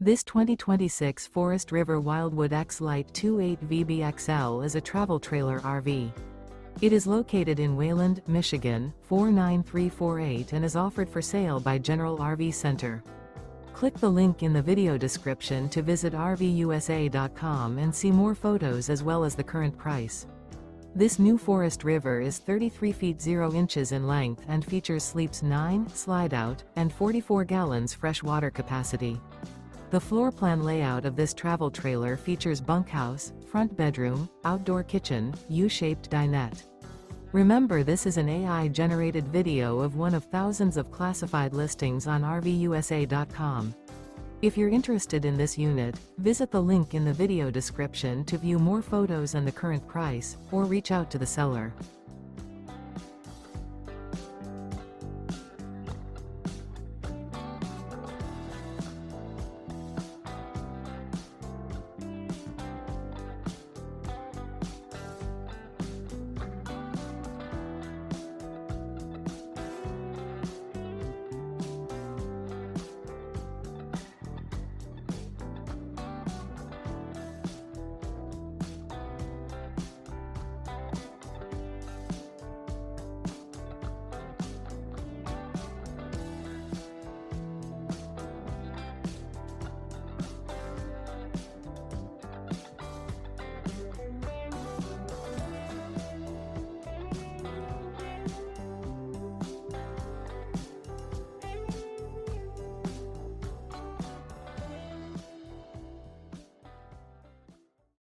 This 2026 Forest River Wildwood X-Lite 28VBXL is a travel trailer RV. It is located in Wayland, Michigan, 49348 and is offered for sale by General RV Center. Click the link in the video description to visit RVUSA.com and see more photos as well as the current price. This new Forest River is 33 feet 0 inches in length and features sleeps 9, Slideout, and 44 gallons fresh water capacity. The floor plan layout of this travel trailer features bunkhouse, front bedroom, outdoor kitchen, U-shaped dinette. Remember, this is an AI-generated video of one of thousands of classified listings on RVUSA.com. If you're interested in this unit, visit the link in the video description to view more photos and the current price, or reach out to the seller.